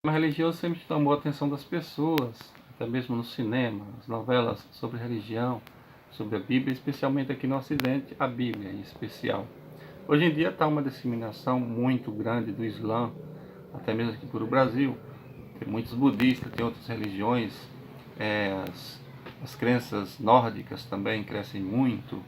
O tema religioso sempre chamou a atenção das pessoas, até mesmo no cinema, as novelas sobre religião, sobre a Bíblia, especialmente aqui no Ocidente, a Bíblia em especial. Hoje em dia está uma disseminação muito grande do Islã, até mesmo aqui para o Brasil. Tem muitos budistas, tem outras religiões, as crenças nórdicas também crescem muito,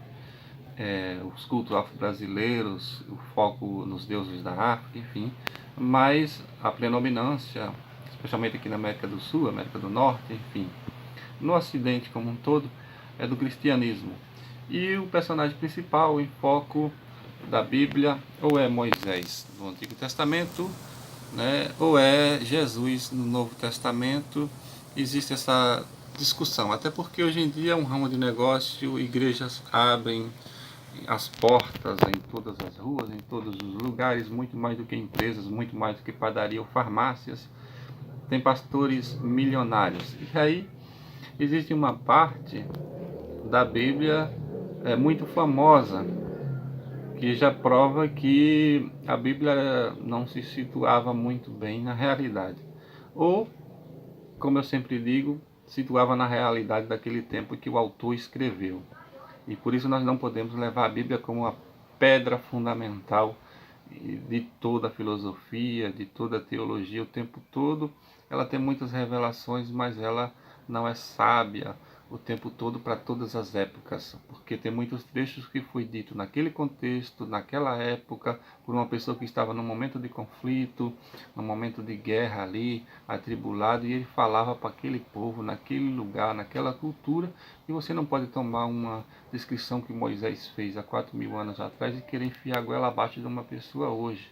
os cultos afro-brasileiros, o foco nos deuses da África, enfim. Mas a predominância, especialmente aqui na América do Sul, América do Norte, enfim, no Ocidente como um todo, é do cristianismo. E o personagem principal em foco da Bíblia ou é Moisés no Antigo Testamento, né, ou é Jesus no Novo Testamento. Existe essa discussão, até porque hoje em dia é um ramo de negócio, igrejas abrem as portas em todas as ruas, em todos os lugares, muito mais do que empresas, muito mais do que padaria ou farmácias. Tem pastores milionários. E aí existe uma parte da Bíblia muito famosa que já prova que a Bíblia não se situava muito bem na realidade. Ou, como eu sempre digo, situava na realidade daquele tempo que o autor escreveu. E por isso nós não podemos levar a Bíblia como a pedra fundamental de toda a filosofia, de toda a teologia o tempo todo. Ela tem muitas revelações, mas ela não é sábia o tempo todo para todas as épocas, porque tem muitos trechos que foi dito naquele contexto, naquela época, por uma pessoa que estava num momento de conflito, num momento de guerra ali, atribulado, e ele falava para aquele povo, naquele lugar, naquela cultura, e você não pode tomar uma descrição que Moisés fez há 4.000 anos atrás e querer enfiar a goela abaixo de uma pessoa hoje.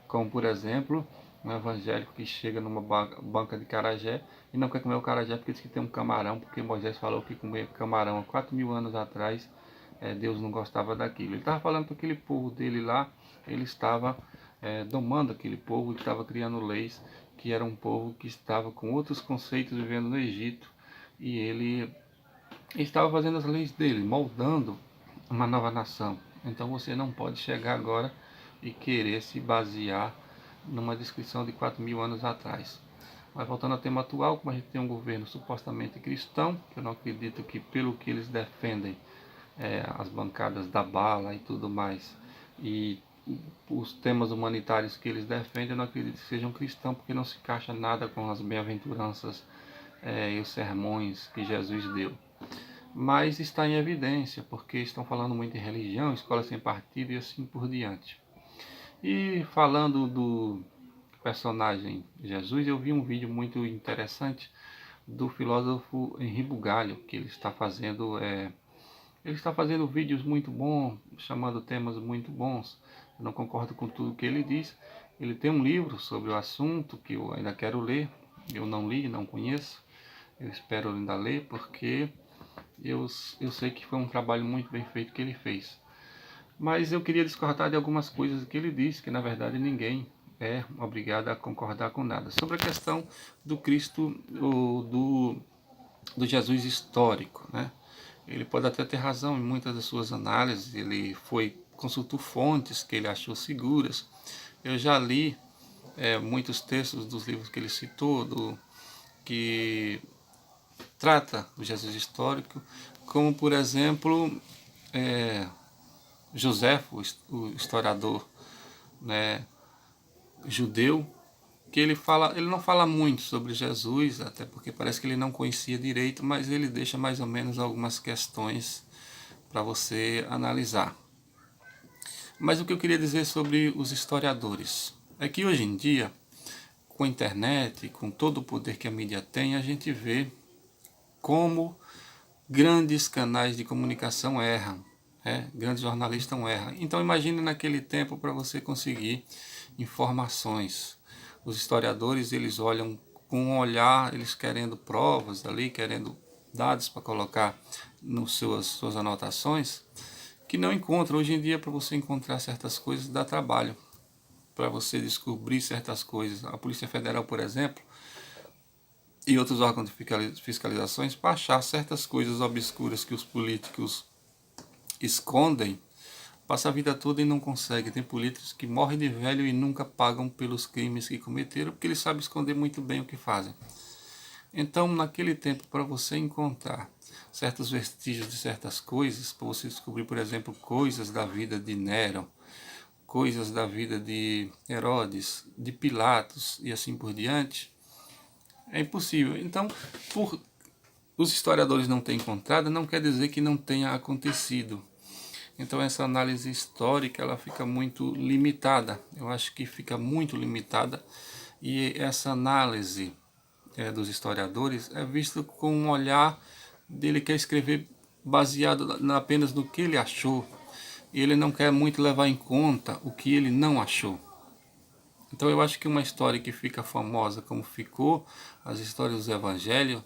Como, por exemplo, um evangélico que chega numa banca de acarajé e não quer comer o acarajé porque diz que tem um camarão, porque Moisés falou que comer camarão há 4.000 anos atrás, Deus não gostava daquilo. Ele estava falando para aquele povo dele lá, ele estava domando aquele povo, estava criando leis, que era um povo que estava com outros conceitos vivendo no Egito, e ele estava fazendo as leis dele, moldando uma nova nação. Então você não pode chegar agora e querer se basear numa descrição de 4.000 anos atrás. Mas voltando ao tema atual, como a gente tem um governo supostamente cristão, que eu não acredito que pelo que eles defendem, as bancadas da bala e tudo mais, e os temas humanitários que eles defendem, eu não acredito que sejam cristãos, porque não se encaixa nada com as bem-aventuranças e os sermões que Jesus deu. Mas está em evidência, porque estão falando muito em religião, escola sem partido e assim por diante. E falando do personagem Jesus, eu vi um vídeo muito interessante do filósofo Henri Bugalho, que ele está fazendo vídeos muito bons, chamando temas muito bons. Eu não concordo com tudo que ele diz. Ele tem um livro sobre o assunto que eu ainda quero ler. Eu não li, não conheço. Eu espero ainda ler, porque eu sei que foi um trabalho muito bem feito que ele fez. Mas eu queria discordar de algumas coisas que ele disse, que na verdade ninguém é obrigado a concordar com nada. Sobre a questão do Cristo, do Jesus histórico, né? Ele pode até ter razão em muitas das suas análises, ele consultou fontes que ele achou seguras. Eu já li muitos textos dos livros que ele citou, que trata do Jesus histórico, como por exemplo Joséfo, o historiador, né, judeu, que ele não fala muito sobre Jesus, até porque parece que ele não conhecia direito, mas ele deixa mais ou menos algumas questões para você analisar. Mas o que eu queria dizer sobre os historiadores é que hoje em dia, com a internet, com todo o poder que a mídia tem, a gente vê como grandes canais de comunicação erram, grandes jornalistas erram. Então imagine naquele tempo para você conseguir informações. Os historiadores, eles olham com um olhar, eles querendo provas ali, querendo dados para colocar nas suas anotações, que não encontram. Hoje em dia, para você encontrar certas coisas, dá trabalho para você descobrir certas coisas. A Polícia Federal, por exemplo, e outros órgãos de fiscalizações, para achar certas coisas obscuras que os políticos escondem, passa a vida toda e não consegue. Tem políticos que morrem de velho e nunca pagam pelos crimes que cometeram, porque eles sabem esconder muito bem o que fazem. Então, naquele tempo, para você encontrar certos vestígios de certas coisas, para você descobrir, por exemplo, coisas da vida de Nero, coisas da vida de Herodes, de Pilatos e assim por diante, é impossível. Então, por os historiadores não terem encontrado, não quer dizer que não tenha acontecido. Então essa análise histórica ela fica muito limitada. Eu acho que fica muito limitada e essa análise dos historiadores é vista com um olhar dele que quer escrever baseado apenas no que ele achou. E ele não quer muito levar em conta o que ele não achou. Então eu acho que uma história que fica famosa como ficou, as histórias dos evangelhos,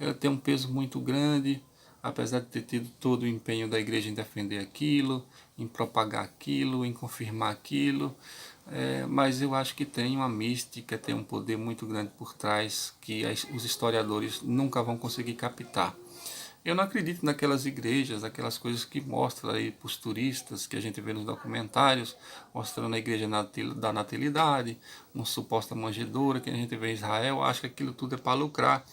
ela tem um peso muito grande, apesar de ter tido todo o empenho da igreja em defender aquilo, em propagar aquilo, em confirmar aquilo, mas eu acho que tem uma mística, tem um poder muito grande por trás que os historiadores nunca vão conseguir captar. Eu não acredito naquelas igrejas, aquelas coisas que mostram aí para os turistas, que a gente vê nos documentários, mostrando a igreja da natalidade, uma suposta manjedoura que a gente vê em Israel, acho que aquilo tudo é para lucrar.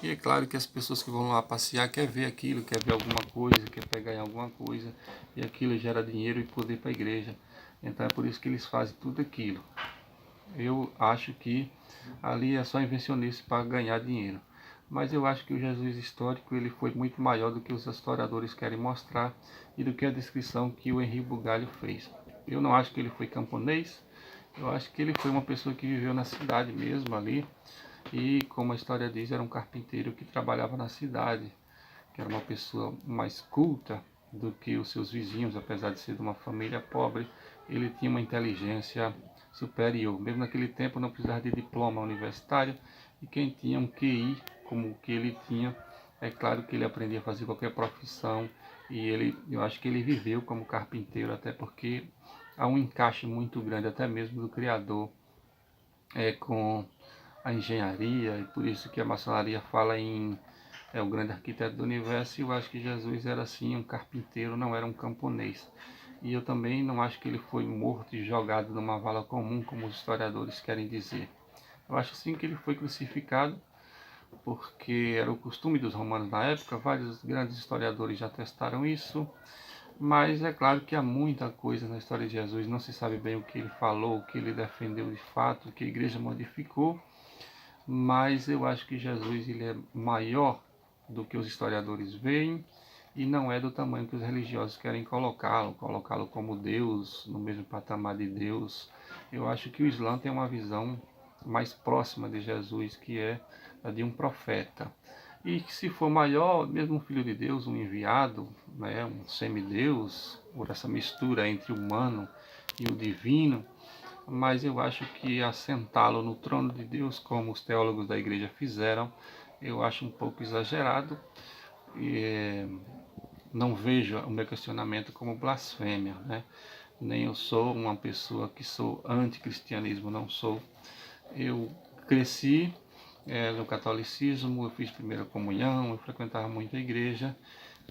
E é claro que as pessoas que vão lá passear querem ver aquilo, quer ver alguma coisa, quer pegar em alguma coisa, e aquilo gera dinheiro e poder para a igreja. Então é por isso que eles fazem tudo aquilo. Eu acho que ali é só invencionice para ganhar dinheiro. Mas eu acho que o Jesus histórico ele foi muito maior do que os historiadores querem mostrar e do que a descrição que o Henri Bugalho fez. Eu não acho que ele foi camponês, eu acho que ele foi uma pessoa que viveu na cidade mesmo ali e, como a história diz, era um carpinteiro que trabalhava na cidade, que era uma pessoa mais culta do que os seus vizinhos, apesar de ser de uma família pobre, ele tinha uma inteligência superior. Mesmo naquele tempo não precisava de diploma universitário e quem tinha um QI como o que ele tinha, é claro que ele aprendia a fazer qualquer profissão e eu acho que ele viveu como carpinteiro, até porque há um encaixe muito grande, até mesmo do Criador, com a engenharia, e por isso que a maçonaria fala em o grande arquiteto do universo, e eu acho que Jesus era assim um carpinteiro, não era um camponês. E eu também não acho que ele foi morto e jogado numa vala comum, como os historiadores querem dizer. Eu acho sim que ele foi crucificado, porque era o costume dos romanos na época, vários grandes historiadores já testaram isso, mas é claro que há muita coisa na história de Jesus, não se sabe bem o que ele falou, o que ele defendeu de fato, o que a igreja modificou, mas eu acho que Jesus ele é maior do que os historiadores veem e não é do tamanho que os religiosos querem colocá-lo como Deus, no mesmo patamar de Deus. Eu acho que o Islã tem uma visão mais próxima de Jesus, que é a de um profeta. E que se for maior, mesmo um filho de Deus, um enviado, né, um semideus, por essa mistura entre o humano e o divino, mas eu acho que assentá-lo no trono de Deus, como os teólogos da igreja fizeram, eu acho um pouco exagerado. E não vejo o meu questionamento como blasfêmia, né? Nem eu sou uma pessoa que sou anticristianismo, não sou. Eu cresci no catolicismo, eu fiz primeira comunhão, eu frequentava muito a igreja,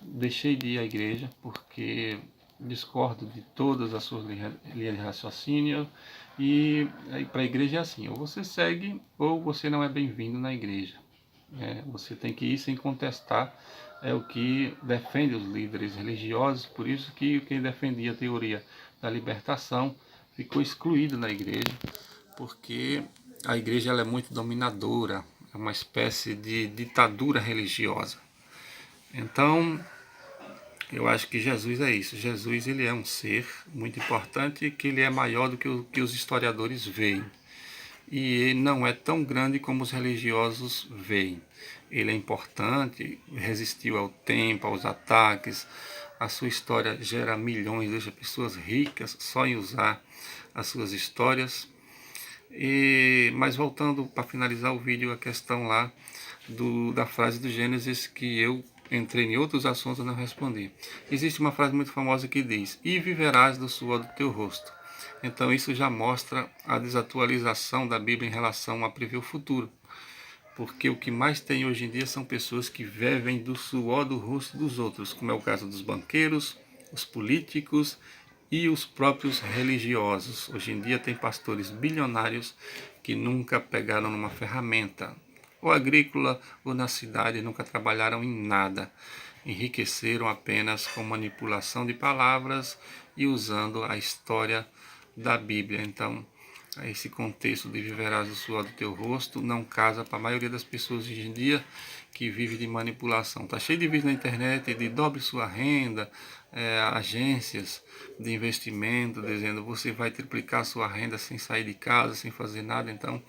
deixei de ir à igreja porque discordo de todas as suas linhas de raciocínio e para a igreja é assim, ou você segue ou você não é bem-vindo na igreja. Você tem que ir sem contestar o que defende os líderes religiosos, por isso que quem defendia a teoria da libertação ficou excluído na igreja, porque a igreja ela é muito dominadora, é uma espécie de ditadura religiosa. Então, eu acho que Jesus é isso. Jesus ele é um ser muito importante, que ele é maior do que o que os historiadores veem. E ele não é tão grande como os religiosos veem. Ele é importante, resistiu ao tempo, aos ataques. A sua história gera milhões, deixa pessoas ricas só em usar as suas histórias. Mas voltando para finalizar o vídeo, a questão lá da frase do Gênesis que eu entrei em outros assuntos e não respondi. Existe uma frase muito famosa que diz: "E viverás do suor do teu rosto". Então isso já mostra a desatualização da Bíblia em relação a prever o futuro. Porque o que mais tem hoje em dia são pessoas que vivem do suor do rosto dos outros, como é o caso dos banqueiros, os políticos e os próprios religiosos. Hoje em dia tem pastores bilionários que nunca pegaram numa ferramenta, ou agrícola ou na cidade, nunca trabalharam em nada. Enriqueceram apenas com manipulação de palavras e usando a história da Bíblia. Então, esse contexto de viverás do suor do teu rosto não casa para a maioria das pessoas hoje em dia que vive de manipulação. Está cheio de vídeos na internet de dobre sua renda, agências de investimento dizendo você vai triplicar sua renda sem sair de casa, sem fazer nada. Então,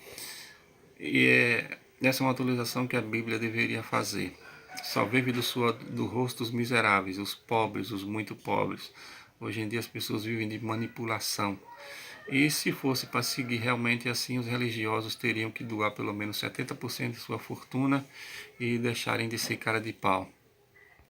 essa é uma atualização que a Bíblia deveria fazer. Só vive do suor do rosto os miseráveis, os pobres, os muito pobres. Hoje em dia as pessoas vivem de manipulação. E se fosse para seguir realmente assim, os religiosos teriam que doar pelo menos 70% de sua fortuna e deixarem de ser cara de pau.